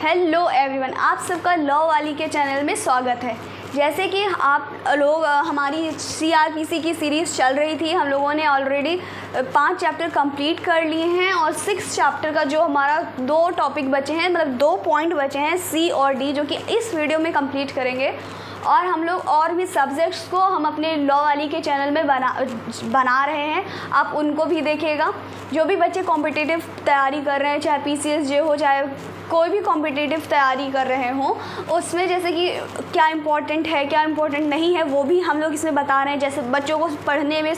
Hello everyone, आप सबका law वाली के चैनल में स्वागत है। जैसे कि आप लोग हमारी सीआरपीसी की सीरीज़ चल रही थी, हम लोगों ने ऑलरेडी 5 चैप्टर कंप्लीट कर लिए हैं और 6 चैप्टर का जो हमारा 2 टॉपिक बचे हैं, मतलब 2 पॉइंट बचे हैं सी और डी, जो कि इस वीडियो में कंप्लीट करेंगे। और हम लोग और भी सब्जेक्ट्स को हम अपने लॉ वाली के चैनल में बना रहे हैं, आप उनको भी देखिएगा। जो भी बच्चे कॉम्पिटिटिव तैयारी कर रहे हैं, चाहे पीसीएस जे हो, चाहे कोई भी कॉम्पिटिटिव तैयारी कर रहे हों, उसमें जैसे कि क्या इम्पोर्टेंट है, क्या इम्पोर्टेंट नहीं है, वो भी हम लोग इसमें बता रहे हैं। जैसे बच्चों को पढ़ने में,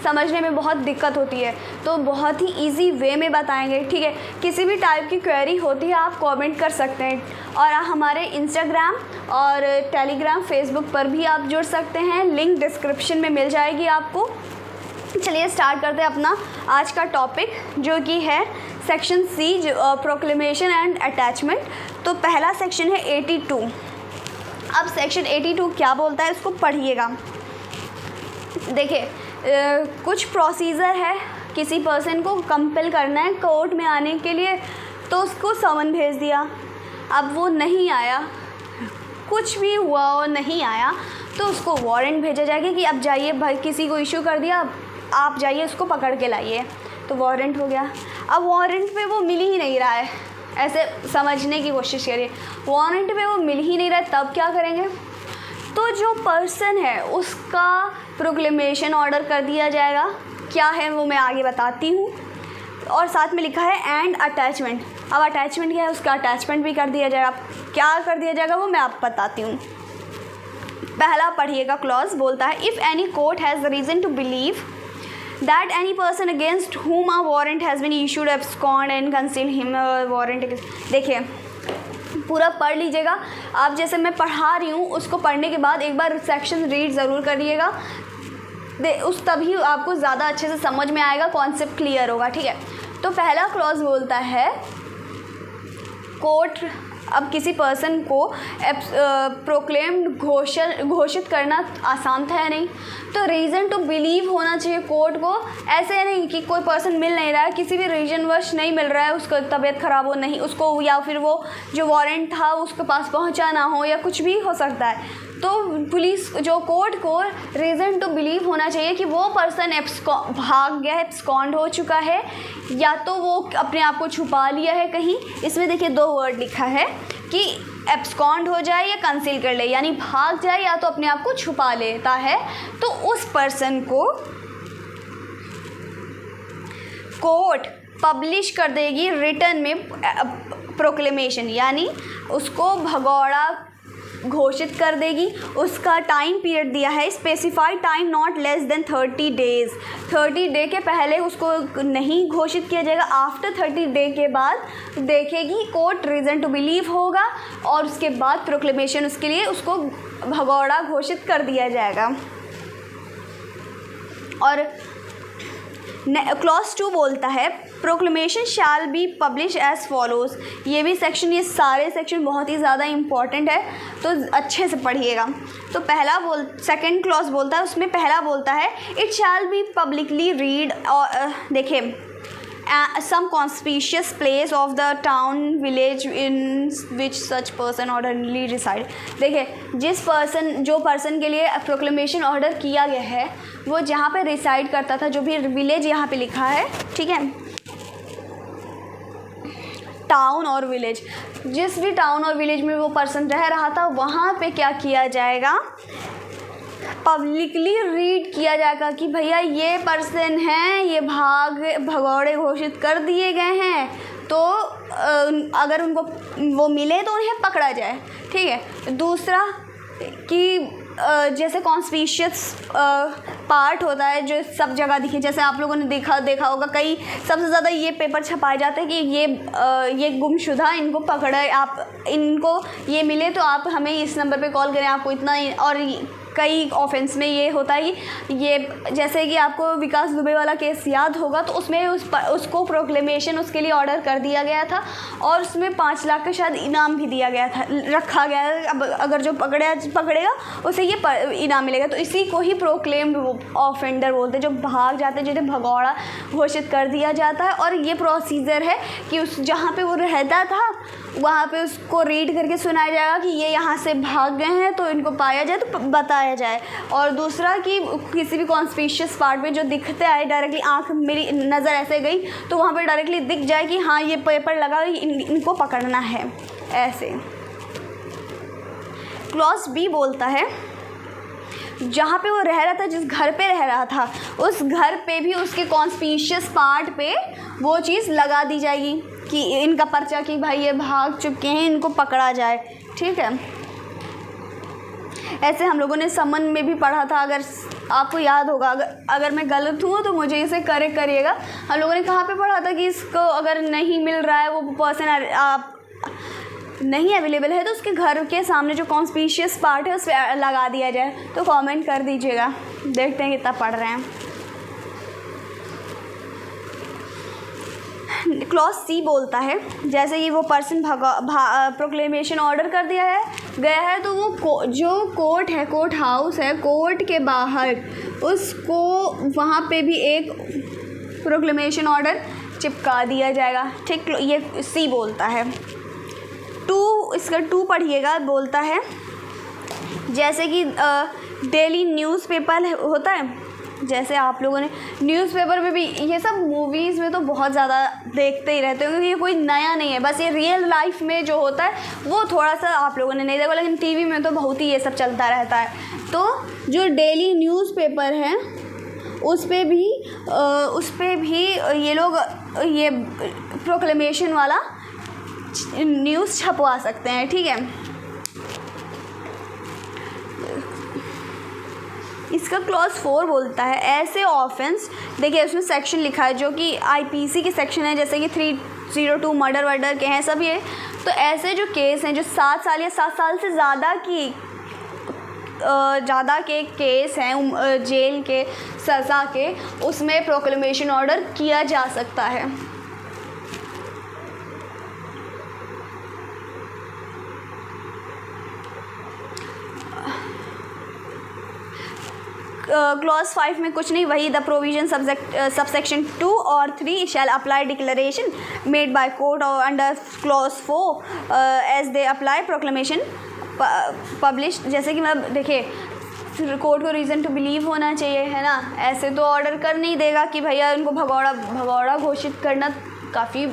समझने में बहुत दिक्कत होती है, तो बहुत ही इजी वे में बताएंगे, ठीक है। किसी भी टाइप की क्वेरी होती है आप कमेंट कर सकते हैं, और हमारे इंस्टाग्राम और टेलीग्राम, फेसबुक पर भी आप जुड़ सकते हैं, लिंक डिस्क्रिप्शन में मिल जाएगी आपको। चलिए स्टार्ट करते हैं अपना आज का टॉपिक, जो कि है section C, proclamation and attachment. तो पहला सेक्शन है 82। अब सेक्शन 82 क्या बोलता है, उसको पढ़िएगा। देखिए, कुछ प्रोसीजर है, किसी पर्सन को कंपेल करना है कोर्ट में आने के लिए, तो उसको समन भेज दिया, अब वो नहीं आया, कुछ भी हुआ और नहीं आया, तो उसको वारंट भेजा जाएगा कि अब जाइए, भाई किसी को इशू कर दिया, आप जाइए उसको पकड़ के लाइए, तो वारंट हो गया। अब वारंट पे वो मिल ही नहीं रहा है, ऐसे समझने की कोशिश करिए, वारंट पे वो मिल ही नहीं रहा है, तब क्या करेंगे? तो जो पर्सन है उसका प्रोक्लेमेशन ऑर्डर कर दिया जाएगा। क्या है वो मैं आगे बताती हूँ। और साथ में लिखा है एंड अटैचमेंट। अब अटैचमेंट क्या है, उसका अटैचमेंट भी कर दिया जाएगा। क्या कर दिया जाएगा वो मैं आपको बताती हूँ। पहला पढ़िएगा, क्लॉज बोलता है if any court has reason to believe that any person against whom a warrant has been issued abscond and conceal him warrant। देखिए पूरा पढ़ लीजिएगा आप, जैसे मैं पढ़ा रही हूँ उसको पढ़ने के बाद एक बार सेक्शन रीड ज़रूर करिएगा, तभी आपको ज़्यादा अच्छे से समझ में आएगा, कॉन्सेप्ट क्लियर होगा, ठीक है। तो पहला क्लॉज बोलता है कोर्ट अब किसी पर्सन को प्रोक्लेम्ड घोषित करना आसान था या नहीं, तो रीज़न टू बिलीव होना चाहिए कोर्ट को। ऐसे नहीं कि कोई पर्सन मिल नहीं रहा है, किसी भी रीजन वश नहीं मिल रहा है, उसको तबीयत ख़राब हो नहीं उसको, या फिर वो जो वारंट था उसके पास पहुंचा ना हो, या कुछ भी हो सकता है। तो पुलिस जो कोर्ट को रीज़न टू बिलीव होना चाहिए कि वो पर्सन भाग गया है, एब्सकॉन्ड हो चुका है, या तो वो अपने आप को छुपा लिया है कहीं। इसमें देखिए 2 वर्ड लिखा है कि एब्सकॉन्ड हो जाए या कंसील कर ले, यानी भाग जाए या तो अपने आप को छुपा लेता है, तो उस पर्सन को कोर्ट पब्लिश कर देगी रिटर्न में प्रोक्लेमेशन, यानी उसको भगौड़ा घोषित कर देगी। उसका टाइम पीरियड दिया है, specified time not less than 30 days. 30 day के पहले उसको नहीं घोषित किया जाएगा, आफ्टर 30 डे के बाद देखेगी कोर्ट रीज़न टू बिलीव होगा, और उसके बाद प्रोक्लेमेशन उसके लिए उसको भगौड़ा घोषित कर दिया जाएगा। और क्लॉज 2 बोलता है proclamation shall be publish as follows. ये भी सेक्शन, ये सारे सेक्शन बहुत ही ज़्यादा इम्पॉर्टेंट है, तो अच्छे से पढ़िएगा। तो सेकंड क्लॉज बोलता है, उसमें पहला बोलता है it shall be publicly read, और देखिए some conspicuous place of the town village in which such person orderly reside। देखिए जो पर्सन के लिए प्रोक्लेमेशन ऑर्डर किया गया है वो जहाँ पे रिसाइड करता था, जो भी विलेज यहाँ पे लिखा है, ठीक है, टाउन और विलेज, जिस भी टाउन और विलेज में वो पर्सन रह रहा था वहाँ पे क्या किया जाएगा, पब्लिकली रीड किया जाएगा कि भैया ये पर्सन है, ये भगौड़े घोषित कर दिए गए हैं, तो अगर उनको वो मिले तो उन्हें पकड़ा जाए, ठीक है। दूसरा कि जैसे कॉन्स्पिशियस पार्ट होता है जो सब जगह दिखे, जैसे आप लोगों ने देखा होगा, कई सबसे ज़्यादा ये पेपर छपाए जाते हैं कि ये गुमशुदा, इनको पकड़े, आप इनको ये मिले तो आप हमें इस नंबर पे कॉल करें, आपको इतना। और कई ऑफेंस में ये होता है कि ये जैसे कि आपको विकास दुबे वाला केस याद होगा, तो उसमें उसको प्रोक्लेमेशन उसके लिए ऑर्डर कर दिया गया था और उसमें 5 लाख का शायद इनाम भी दिया गया था, रखा गया। अब अगर जो पकड़ेगा उसे ये इनाम मिलेगा। तो इसी को ही प्रोक्लेम्ड ऑफेंडर बोलते हैं, जो भाग जाते हैं, जिन्हें भगौड़ा घोषित कर दिया जाता है। और ये प्रोसीजर है कि उस जहाँ पे वो रहता था वहाँ पे उसको रीड करके सुनाया जाएगा कि ये यहाँ से भाग गए हैं, तो इनको पाया जाए तो बताया जाए। और दूसरा कि किसी भी कॉन्स्पिशियस पार्ट में जो दिखते आए, डायरेक्टली आँख मेरी नज़र ऐसे गई तो वहाँ पे डायरेक्टली दिख जाए कि हाँ ये पेपर लगा, इनको पकड़ना है। ऐसे क्लॉज बी बोलता है जहाँ पे वो रह रहा था, जिस घर पे रह रहा था, उस घर पे भी उसके कॉन्स्पिशियस पार्ट पे वो चीज़ लगा दी जाएगी कि इनका पर्चा कि भाई ये भाग चुके हैं, इनको पकड़ा जाए। ठीक है, ऐसे हम लोगों ने समन में भी पढ़ा था, अगर आपको याद होगा। अगर मैं गलत हूँ तो मुझे इसे करेक्ट करिएगा। हम लोगों ने कहाँ पे पढ़ा था कि इसको अगर नहीं मिल रहा है, वो पर्सन आप नहीं अवेलेबल है, तो उसके घर के सामने जो कॉन्स्पिशियस पार्ट है उस पर लगा दिया जाए। तो कमेंट कर दीजिएगा, देखते हैं कितना पढ़ रहे हैं। क्लॉज सी बोलता है जैसे कि वो पर्सन प्रोक्लेमेशन ऑर्डर कर दिया है गया है, तो वो जो कोर्ट है, कोर्ट हाउस है, कोर्ट के बाहर उसको वहाँ पे भी एक प्रोक्लेमेशन ऑर्डर चिपका दिया जाएगा। ठीक, ये सी बोलता है। इसका 2 पढ़िएगा। बोलता है जैसे कि डेली न्यूज़पेपर होता है, जैसे आप लोगों ने न्यूज़पेपर में भी, ये सब मूवीज़ में तो बहुत ज़्यादा देखते ही रहते हो क्योंकि ये कोई नया नहीं है, बस ये रियल लाइफ में जो होता है वो थोड़ा सा आप लोगों ने नहीं देखा, लेकिन टीवी में तो बहुत ही ये सब चलता रहता है। तो जो डेली न्यूज़पेपर है उस पर भी ये लोग ये प्रोक्लेमेशन वाला न्यूज़ छपवा सकते हैं। ठीक है, इसका क्लॉज 4 बोलता है ऐसे ऑफेंस, देखिए उसमें सेक्शन लिखा है जो कि आईपीसी के सेक्शन है, जैसे कि 302 मर्डर के हैं सभी है। तो ऐसे जो केस हैं जो 7 साल या 7 साल से ज़्यादा के केस हैं, जेल के सज़ा के, उसमें प्रोक्लेमेशन ऑर्डर किया जा सकता है। क्लॉज 5 में कुछ नहीं, वही द प्रोविजन सबसेक्शन 2 और 3 shall apply declaration made by court और under clause 4 as they apply proclamation publish. जैसे कि मतलब देखिए, कोर्ट को रीज़न टू बिलीव होना चाहिए, है ना। ऐसे तो ऑर्डर कर नहीं देगा कि भैया उनको भगौड़ा घोषित करना काफ़ी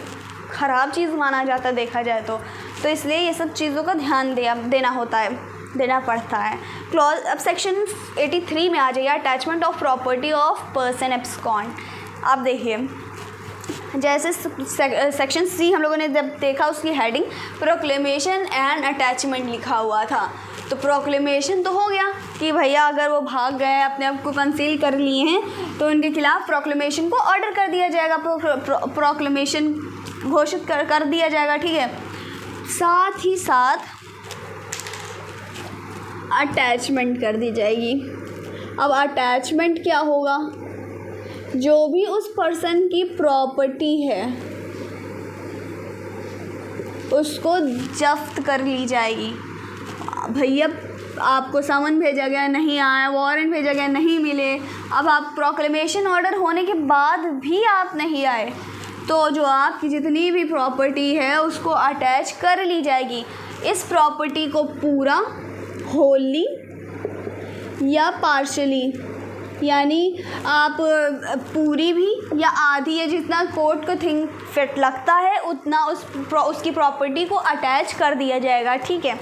ख़राब चीज़ माना जाता है देखा जाए तो इसलिए ये सब चीज़ों का ध्यान देना पड़ता है। क्लॉज अब सेक्शन 83 में आ जाइए, attachment of property of person abscond. आप देखिए जैसे सेक्शन सी हम लोगों ने जब देखा, उसकी हेडिंग प्रोक्लेमेशन एंड अटैचमेंट लिखा हुआ था। तो प्रोक्लेमेशन तो हो गया कि भैया अगर वो भाग गए, अपने आप को कंसील कर लिए हैं, तो उनके खिलाफ प्रोक्लेमेशन को ऑर्डर कर दिया जाएगा, प्रोक्लेमेशन घोषित कर दिया जाएगा। ठीक है, साथ ही साथ अटैचमेंट कर दी जाएगी। अब अटैचमेंट क्या होगा, जो भी उस पर्सन की प्रॉपर्टी है उसको जब्त कर ली जाएगी। भैया आपको समन भेजा गया, नहीं आया, वारंट भेजा गया, नहीं मिले, अब आप प्रोक्लेमेशन ऑर्डर होने के बाद भी आप नहीं आए, तो जो आपकी जितनी भी प्रॉपर्टी है उसको अटैच कर ली जाएगी। इस प्रॉपर्टी को पूरा, होली या पार्शली, यानी आप पूरी भी या आधी या जितना कोर्ट को थिंक फिट लगता है उतना उसकी प्रॉपर्टी को अटैच कर दिया जाएगा। ठीक है,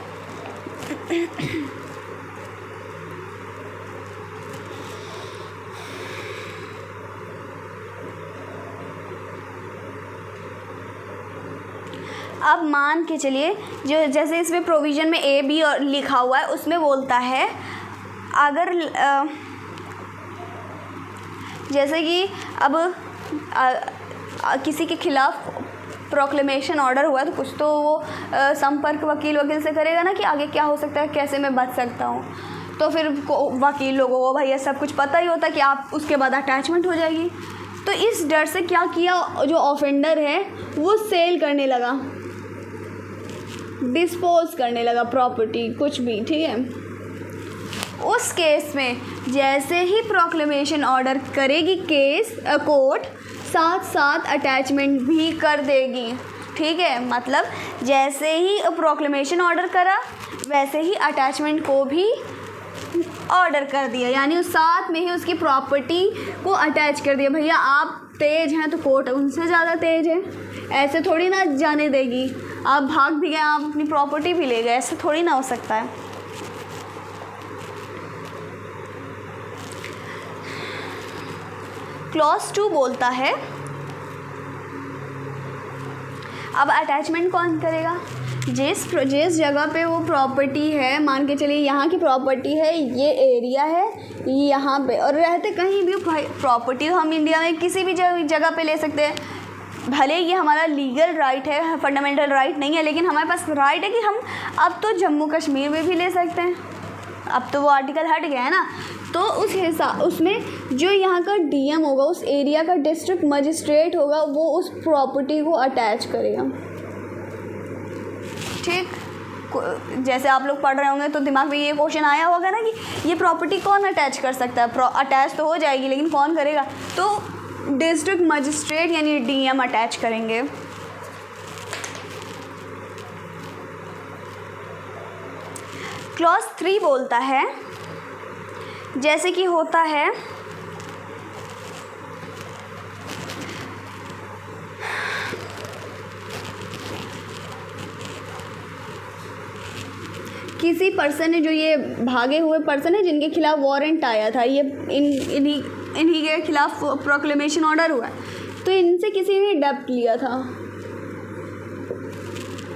अब मान के चलिए जो जैसे इसमें प्रोविज़न में ए बी और लिखा हुआ है, उसमें बोलता है अगर जैसे कि अब किसी के खिलाफ प्रोक्लेमेशन ऑर्डर हुआ है, तो कुछ तो वो संपर्क वकील से करेगा ना कि आगे क्या हो सकता है, कैसे मैं बच सकता हूँ। तो फिर वकील लोगों को भैया सब कुछ पता ही होता कि आप उसके बाद अटैचमेंट हो जाएगी। तो इस डर से क्या किया, जो ऑफेंडर है वो सेल करने लगा, डिस्पोज करने लगा प्रॉपर्टी कुछ भी, ठीक है। उस केस में जैसे ही प्रोक्लेमेशन ऑर्डर करेगी कोर्ट, साथ साथ अटैचमेंट भी कर देगी, ठीक है। मतलब जैसे ही प्रोक्लेमेशन ऑर्डर करा वैसे ही अटैचमेंट को भी ऑर्डर कर दिया, यानी उस साथ में ही उसकी प्रॉपर्टी को अटैच कर दिया। भैया आप तेज़ हैं तो कोर्ट उनसे ज़्यादा तेज़ है, ऐसे थोड़ी ना जाने देगी। आप भाग भी गए, आप अपनी प्रॉपर्टी भी ले गए, ऐसे थोड़ी ना हो सकता है। क्लॉज 2 बोलता है, अब अटैचमेंट कौन करेगा? जिस जगह पे वो प्रॉपर्टी है, मान के चलिए यहाँ की प्रॉपर्टी है, ये एरिया है यहाँ पे, और रहते कहीं भी प्रॉपर्टी हम इंडिया में किसी भी जगह पे ले सकते हैं। भले ये हमारा लीगल राइट है, फंडामेंटल राइट नहीं है, लेकिन हमारे पास राइट है कि हम अब तो जम्मू कश्मीर में भी ले सकते हैं। अब तो वो आर्टिकल हट गया है ना, तो उस हिसाब उसमें जो यहाँ का डीएम होगा, उस एरिया का डिस्ट्रिक्ट मजिस्ट्रेट होगा, वो उस प्रॉपर्टी को अटैच करेगा, ठीक। जैसे आप लोग पढ़ रहे होंगे तो दिमाग में ये क्वेश्चन आया होगा ना कि ये प्रॉपर्टी कौन अटैच कर सकता है। अटैच तो हो जाएगी लेकिन कौन करेगा? तो डिस्ट्रिक्ट मजिस्ट्रेट यानी डीएम अटैच करेंगे। क्लॉज 3 बोलता है, जैसे कि होता है किसी पर्सन ने, जो ये भागे हुए पर्सन है जिनके खिलाफ वारंट आया था, ये इन्हीं के खिलाफ प्रोक्लेमेशन ऑर्डर हुआ है, तो इनसे किसी ने डेब्ट लिया था,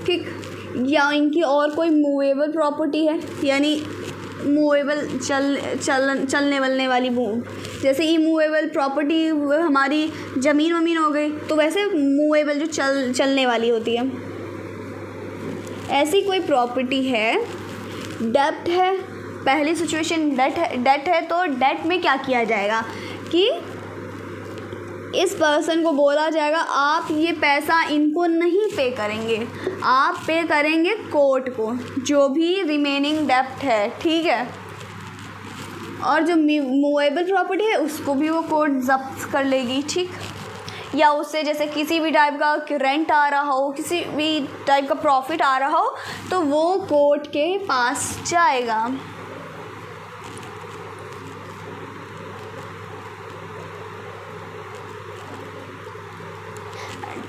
ठीक। या इनकी और कोई मूवेबल प्रॉपर्टी है, यानी मूवेबल चलने वलने वाली भूमि, जैसे इमूवेबल प्रॉपर्टी हमारी ज़मीन वमीन हो गई, तो वैसे मूवेबल जो चलने वाली होती है, ऐसी कोई प्रॉपर्टी है। डेब्ट है, पहली सिचुएशन डेट है, तो डेट में क्या किया जाएगा कि इस पर्सन को बोला जाएगा आप ये पैसा इनको नहीं पे करेंगे, आप पे करेंगे कोर्ट को, जो भी रिमेनिंग डेब्ट है, ठीक है। और जो मूवेबल प्रॉपर्टी है उसको भी वो कोर्ट जब्त कर लेगी, ठीक। या उससे जैसे किसी भी टाइप का रेंट आ रहा हो, किसी भी टाइप का प्रॉफिट आ रहा हो, तो वो कोर्ट के पास जाएगा।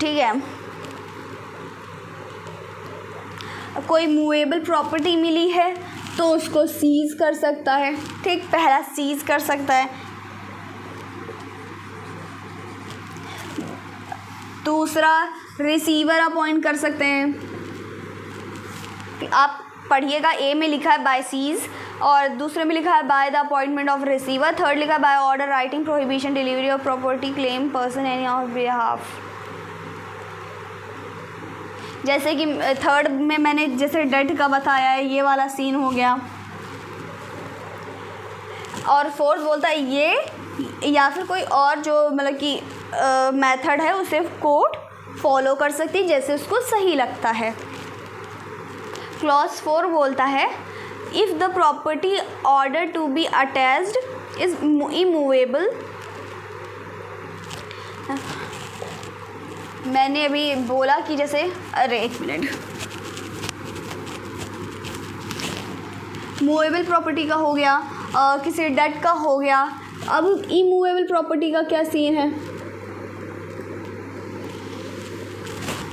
ठीक है। कोई मूवेबल प्रॉपर्टी मिली है तो उसको सीज कर सकता है, ठीक। पहला सीज कर सकता है। दूसरा रिसीवर अपॉइंट कर सकते हैं। आप पढ़िएगा, ए में लिखा है बाय सीज और दूसरे में लिखा है by the appointment of receiver, third लिखा है by order writing prohibition delivery of property claim person any on behalf. जैसे कि थर्ड में मैंने जैसे डेट का बताया है, ये वाला सीन हो गया। और फोर्थ बोलता है ये या फिर कोई और जो मतलब कि मेथड है उसे कोर्ट फॉलो कर सकती है जैसे उसको सही लगता है। क्लॉज 4 बोलता है if the property order to be attached is immovable. मैंने अभी बोला कि जैसे अरे एक मिनट, मूवेबल प्रॉपर्टी का हो गया, किसी डेट का हो गया। अब इमूवेबल प्रॉपर्टी का क्या सीन है?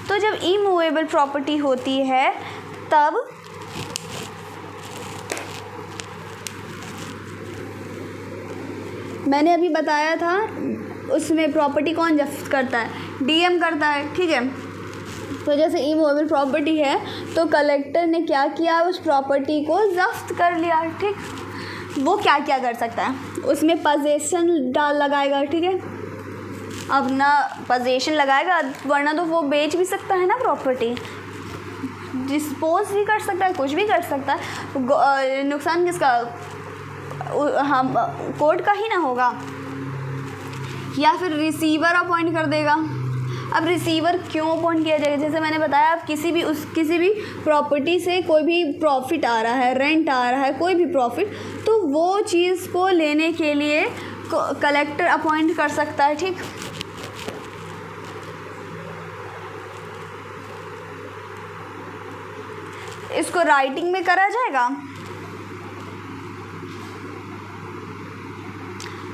तो जब इमूवेबल प्रॉपर्टी होती है तब मैंने अभी बताया था उसमें प्रॉपर्टी कौन जब्त करता है? डीएम करता है, ठीक है। तो जैसे इमूवेबल प्रॉपर्टी है तो कलेक्टर ने क्या किया, उस प्रॉपर्टी को जब्त कर लिया, ठीक। वो क्या क्या कर सकता है, उसमें पोजेशन लगाएगा, ठीक है। अब ना पोजेशन लगाएगा वरना तो वो बेच भी सकता है ना प्रॉपर्टी, डिस्पोज भी कर सकता है, कुछ भी कर सकता है। नुकसान किसका? हम कोर्ट का ही ना होगा, या फिर रिसीवर अपॉइंट कर देगा। अब रिसीवर क्यों अपॉइंट किया जाएगा? जैसे मैंने बताया, आप किसी भी प्रॉपर्टी से कोई भी प्रॉफिट आ रहा है, रेंट आ रहा है, कोई भी प्रॉफिट, तो वो चीज़ को लेने के लिए कलेक्टर अपॉइंट कर सकता है। ठीक, इसको राइटिंग में करा जाएगा,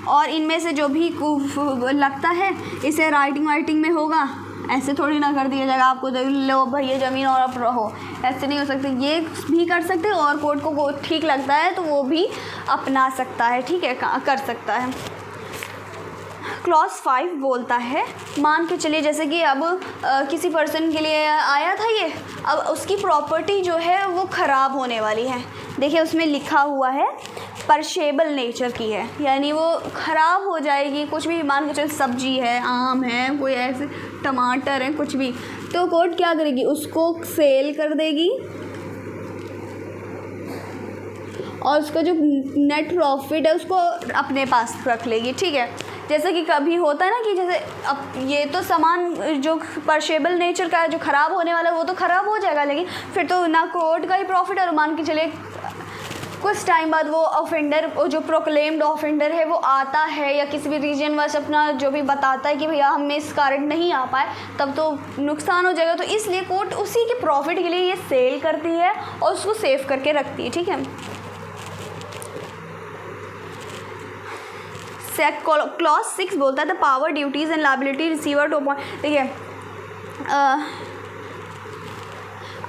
और इनमें से जो भी लगता है इसे राइटिंग में होगा। ऐसे थोड़ी ना कर दिया जाएगा आपको, लो भैया ज़मीन और आप रहो, ऐसे नहीं हो सकते। ये भी कर सकते हैं, और कोर्ट को ठीक लगता है तो वो भी अपना सकता है। ठीक है, कर सकता है। क्लॉज 5 बोलता है, मान के चलिए जैसे कि अब किसी पर्सन के लिए आया था ये, अब उसकी प्रॉपर्टी जो है वो ख़राब होने वाली है। देखिए उसमें लिखा हुआ है परशेबल नेचर की है, यानी वो ख़राब हो जाएगी। कुछ भी मान के चलिए सब्जी है, आम है, कोई ऐसे टमाटर है, कुछ भी, तो कोर्ट क्या करेगी? उसको सेल कर देगी और उसका जो नेट प्रॉफिट है उसको अपने पास रख लेगी। ठीक है, जैसे कि कभी होता है ना कि जैसे अब ये तो सामान जो परशेबल नेचर का है, जो ख़राब होने वाला है, वो तो ख़राब हो जाएगा, लेकिन फिर तो ना कोर्ट का ही प्रॉफिट है। और मान के चलिए कुछ टाइम बाद वो ऑफेंडर, जो प्रोक्लेम्ड ऑफेंडर है, वो आता है या किसी भी रीजन वश अपना जो भी बताता है कि भैया हम इस कारण नहीं आ पाए, तब तो नुकसान हो जाएगा। तो इसलिए कोर्ट उसी के प्रॉफिट के लिए ये सेल करती है और उसको सेव करके रखती है। ठीक है, क्लॉज 6 बोलता है the power, duties and liability receiver to appoint. देखिए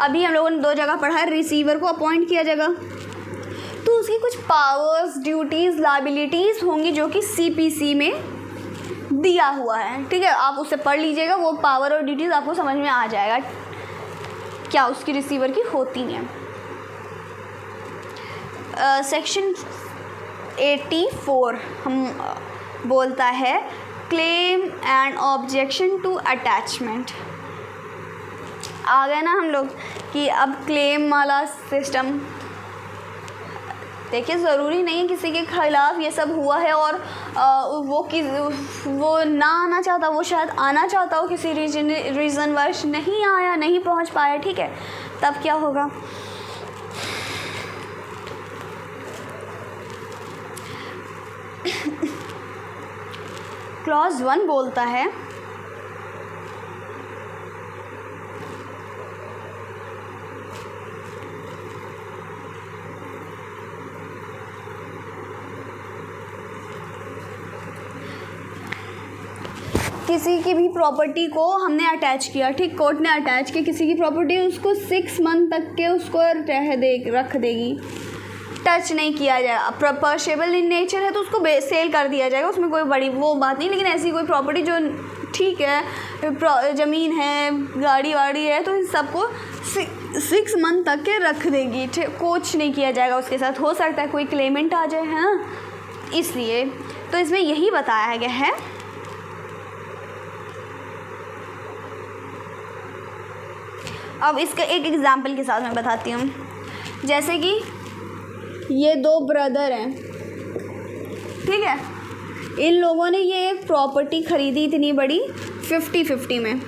अभी हम लोगों ने 2 जगह पढ़ा है, रिसीवर को अपॉइंट किया जाएगा तो उसकी कुछ पावर्स, ड्यूटीज़, लायबिलिटीज़ होंगी जो कि CPC में दिया हुआ है। ठीक है, आप उसे पढ़ लीजिएगा, वो पावर और ड्यूटीज़ आपको समझ में आ जाएगा क्या उसकी रिसीवर की होती हैं। सेक्शन 84 हम बोलता है claim and objection to attachment. आ गए ना हम लोग कि अब क्लेम वाला सिस्टम। देखिए ज़रूरी नहीं है किसी के ख़िलाफ़ ये सब हुआ है और वो ना आना चाहता, वो शायद आना चाहता हो, किसी रीज़न वश नहीं आया, नहीं पहुंच पाया। ठीक है, तब क्या होगा? क्लॉज 1 बोलता है किसी की भी प्रॉपर्टी को हमने अटैच किया। ठीक, कोर्ट ने अटैच किया किसी की प्रॉपर्टी, उसको 6 मंथ तक के उसको रख देगी, टच नहीं किया जाएगा। परशेबल इन नेचर है तो उसको सेल कर दिया जाएगा, उसमें कोई बड़ी वो बात नहीं। लेकिन ऐसी कोई प्रॉपर्टी जो ठीक है, ज़मीन है, गाड़ी वाड़ी है, तो इन सबको 6 मंथ तक के रख देगी। कुछ नहीं किया जाएगा उसके साथ। हो सकता है कोई क्लेमेंट आ जाए, है ना, इसलिए तो इसमें यही बताया गया है। अब इसका एक एग्जाम्पल के साथ मैं बताती हूँ। जैसे कि ये 2 ब्रदर हैं, ठीक है, इन लोगों ने ये एक प्रॉपर्टी ख़रीदी इतनी बड़ी 50-50 में,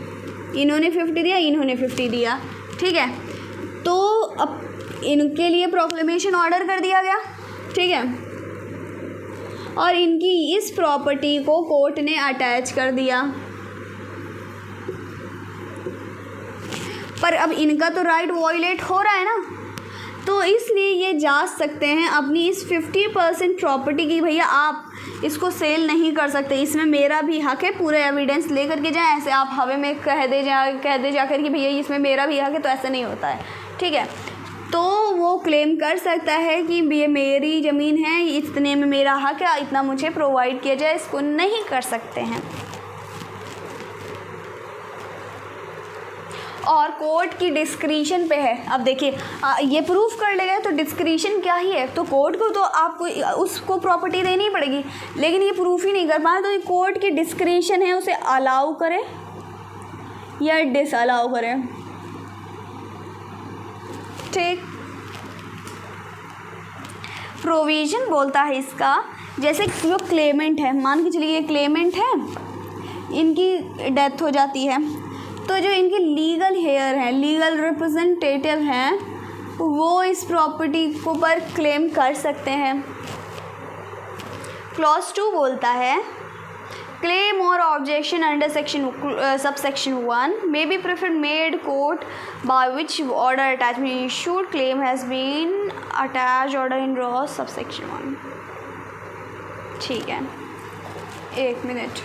इन्होंने 50 दिया, इन्होंने 50 दिया। ठीक है, तो अब इनके लिए प्रोक्लेमेशन ऑर्डर कर दिया गया। ठीक है, और इनकी इस प्रॉपर्टी को कोर्ट ने अटैच कर दिया, पर अब इनका तो राइट वॉयलेट हो रहा है ना, तो इसलिए ये जांच सकते हैं अपनी इस 50% प्रॉपर्टी की, भैया आप इसको सेल नहीं कर सकते, इसमें मेरा भी हक है, पूरे एविडेंस लेकर के जाएं। ऐसे आप हवा में कह दे जाकर कि भैया इसमें मेरा भी हक है, तो ऐसा नहीं होता है। ठीक है, तो वो क्लेम कर सकता है कि ये मेरी ज़मीन है, इतने में मेरा हक है, इतना मुझे प्रोवाइड किया जाए, इसको नहीं कर सकते हैं। और कोर्ट की डिस्क्रिशन पे है। अब देखिए ये प्रूफ कर लेगा तो डिस्क्रिशन क्या ही है, तो कोर्ट को तो आपको उसको प्रॉपर्टी देनी पड़ेगी, लेकिन ये प्रूफ ही नहीं कर पाए, तो ये कोर्ट की डिस्क्रिशन है, उसे अलाउ करे या डिसअलाउ करे। ठीक, प्रोविज़न बोलता है इसका, जैसे जो क्लेमेंट है, मान के चलिए ये क्लेमेंट है, इनकी डेथ हो जाती है, तो जो इनके लीगल हेयर हैं, लीगल रिप्रेजेंटेटिव हैं, वो इस प्रॉपर्टी को पर क्लेम कर सकते हैं। क्लॉज 2 बोलता है claim or objection under subsection 1 may be preferred made court by which order attachment issued claim has been attached order in law subsection 1। ठीक है, एक मिनट।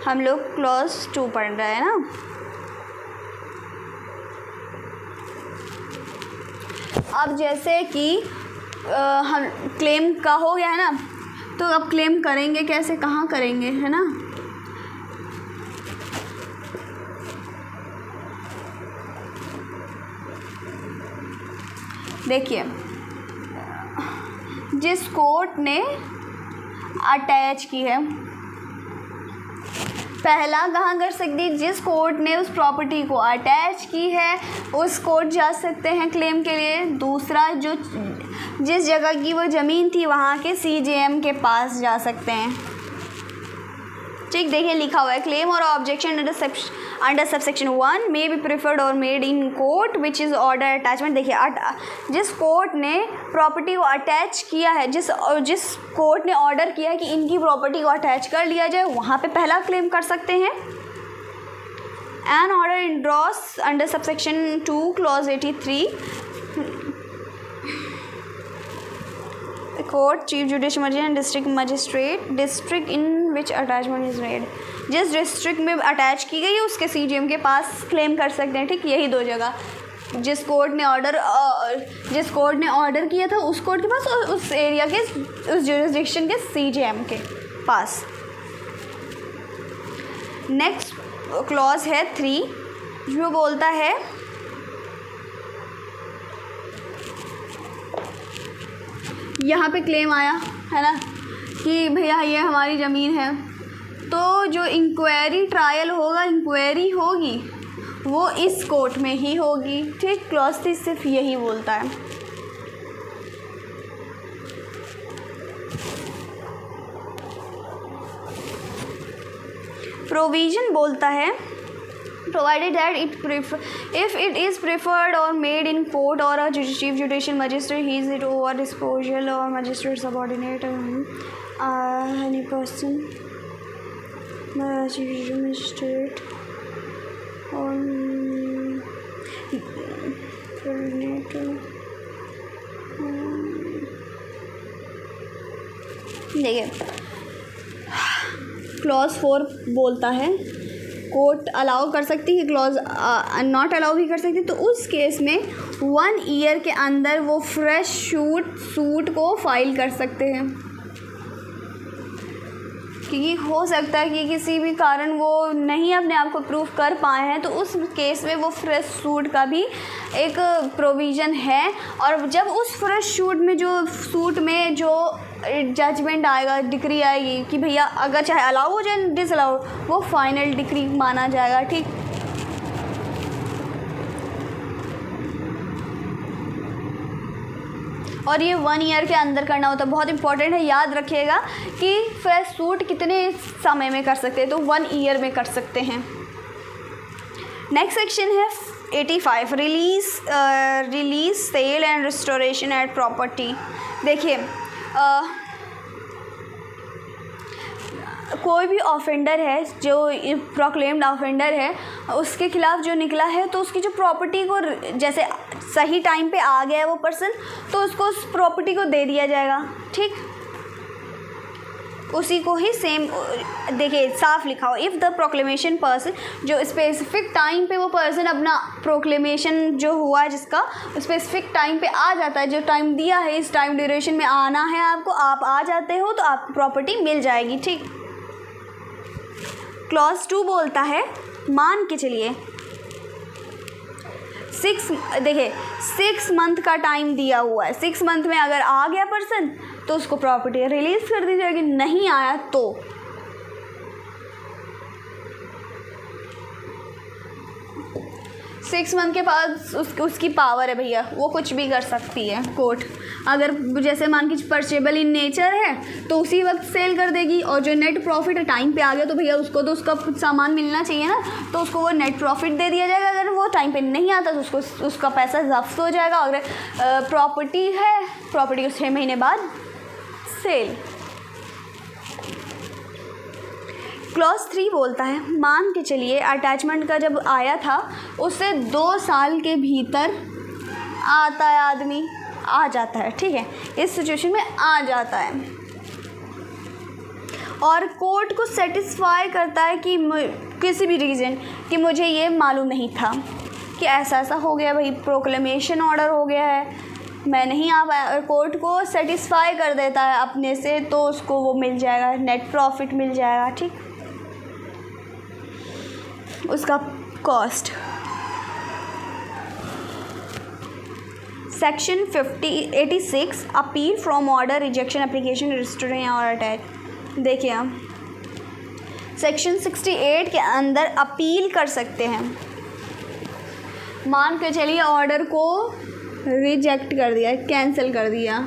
हम लोग क्लॉज 2 पढ़ रहे हैं ना। अब जैसे कि हम क्लेम का हो गया है ना, तो अब क्लेम करेंगे कैसे, कहाँ करेंगे, है ना। देखिए, जिस कोर्ट ने अटैच की है, पहला कहाँ कर सकती है, जिस कोर्ट ने उस प्रॉपर्टी को अटैच की है उस कोर्ट जा सकते हैं क्लेम के लिए। दूसरा, जो जिस जगह की वो ज़मीन थी वहाँ के CJM के पास जा सकते हैं। ठीक, देखिए लिखा हुआ है क्लेम और objection under subsection 1 may be preferred और made in court which is order attachment. देखिए, जिस कोर्ट ने प्रॉपर्टी को अटैच किया है, जिस कोर्ट ने ऑर्डर किया है कि इनकी प्रॉपर्टी को अटैच कर लिया जाए, वहाँ पे पहला क्लेम कर सकते हैं। An order in draws under subsection 2 clause 83 court chief judicial magistrate district magistrate district in which attachment is made. जिस डिस्ट्रिक्ट में अटैच की गई है उसके CJM के पास क्लेम कर सकते हैं। ठीक, यही दो जगह, जिस कोर्ट ने ऑर्डर किया था उस कोर्ट के पास और उस एरिया के, उस जुरिस्डिक्शन के CJM के पास। नेक्स्ट क्लॉज है 3, जो बोलता है यहाँ पे क्लेम आया है ना कि भैया ये हमारी ज़मीन है, तो जो इंक्वायरी ट्रायल होगा, इंक्वायरी होगी वो इस कोर्ट में ही होगी। ठीक, क्लॉज 3 सिर्फ यही बोलता है। प्रोविज़न बोलता है provided that if it is preferred or made in court or a chief judicial magistrate, he is it over disposal or magistrate subordinate any person, chief judicial magistrate or coordinator। देखिए, clause 4 बोलता है court allow कर सकती है, clause not allow भी कर सकती है। तो उस केस में 1 ईयर के अंदर वो फ्रेश सूट को फाइल कर सकते हैं, क्योंकि हो सकता है कि किसी भी कारण वो नहीं अपने आप को प्रूव कर पाए हैं, तो उस केस में वो फ्रेश सूट का भी एक प्रोविज़न है। और जब उस फ्रेश सूट में जो जजमेंट आएगा, डिक्री आएगी कि भैया अगर चाहे अलाउ हो जाए डिसअलाउ, वो फाइनल डिक्री माना जाएगा। ठीक, और ये 1 ईयर के अंदर करना होता है। बहुत इंपॉर्टेंट है, याद रखिएगा कि फ्रेश सूट कितने समय में कर सकते हैं, तो 1 ईयर में कर सकते हैं। नेक्स्ट सेक्शन है 85 release sale and restoration at property. देखिए, कोई भी ऑफेंडर है जो प्रोक्लेम्ड ऑफेंडर है, उसके खिलाफ जो निकला है, तो उसकी जो प्रॉपर्टी को जैसे सही टाइम पे आ गया है वो पर्सन, तो उसको उस प्रॉपर्टी को दे दिया जाएगा। ठीक, उसी को ही सेम, देखिए साफ लिखा हो, इफ़ द प्रोक्लेमेशन पर्सन, जो स्पेसिफिक टाइम पे वो पर्सन अपना प्रोक्लेमेशन जो हुआ है जिसका स्पेसिफिक टाइम पे आ जाता है, जो टाइम दिया है इस टाइम ड्यूरेशन में आना है आपको, आप आ जाते हो तो आपको प्रॉपर्टी मिल जाएगी। ठीक, क्लॉज 2 बोलता है, मान के चलिए देखिए 6 मंथ का टाइम दिया हुआ है। 6 मंथ में अगर आ गया पर्सन तो उसको प्रॉपर्टी रिलीज़ कर दी जाएगी, नहीं आया तो 6 मंथ के बाद उसकी पावर है भैया, वो कुछ भी कर सकती है कोर्ट। अगर जैसे मान के पर्चेबल इन नेचर है तो उसी वक्त सेल कर देगी, और जो नेट प्रॉफिट टाइम पे आ गया तो भैया उसको तो उसका कुछ सामान मिलना चाहिए ना, तो उसको वो नेट प्रॉफिट दे दिया जाएगा। अगर वो टाइम पे नहीं आता तो उसका पैसा ज़ब्त हो जाएगा। अगर प्रॉपर्टी है, प्रॉपर्टी को 6 महीने बाद सेल। क्लॉज 3 बोलता है, मान के चलिए अटैचमेंट का जब आया था उससे 2 साल के भीतर आता है, आदमी आ जाता है, ठीक है, इस सिचुएशन में आ जाता है और कोर्ट को सेटिस्फाई करता है कि किसी भी रीज़न कि मुझे ये मालूम नहीं था कि ऐसा हो गया, भाई प्रोक्लेमेशन ऑर्डर हो गया है, मैं नहीं आ पाया, और कोर्ट को सेटिस्फाई कर देता है अपने से, तो उसको वो मिल जाएगा, नेट प्रॉफिट मिल जाएगा, ठीक, उसका cost. Section 86 appeal from order rejection application registered और अटैच। देखिए हम सेक्शन 68 के अंदर अपील कर सकते हैं। मान के चलिए ऑर्डर को रिजेक्ट कर दिया, कैंसिल कर दिया,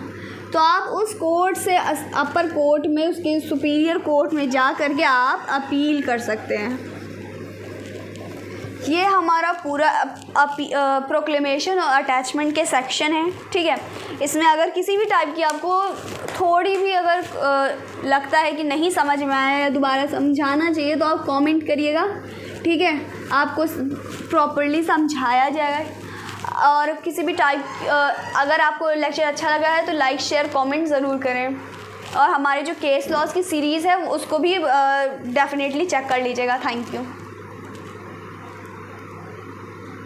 तो आप उस कोर्ट से अपर कोर्ट में, उसके सुपीरियर कोर्ट में जा कर के आप अपील कर सकते हैं। ये हमारा पूरा प्रोक्लेमेशन और अटैचमेंट के सेक्शन है, ठीक है। इसमें अगर किसी भी टाइप की आपको थोड़ी भी अगर लगता है कि नहीं समझ में आया या दोबारा समझाना चाहिए तो आप कमेंट करिएगा, ठीक है, आपको प्रॉपर्ली समझाया जाएगा। और किसी भी टाइप अगर आपको लेक्चर अच्छा लगा है तो लाइक शेयर कमेंट ज़रूर करें, और हमारे जो केस लॉज की सीरीज़ है उसको भी डेफिनेटली चेक कर लीजिएगा। Thank you.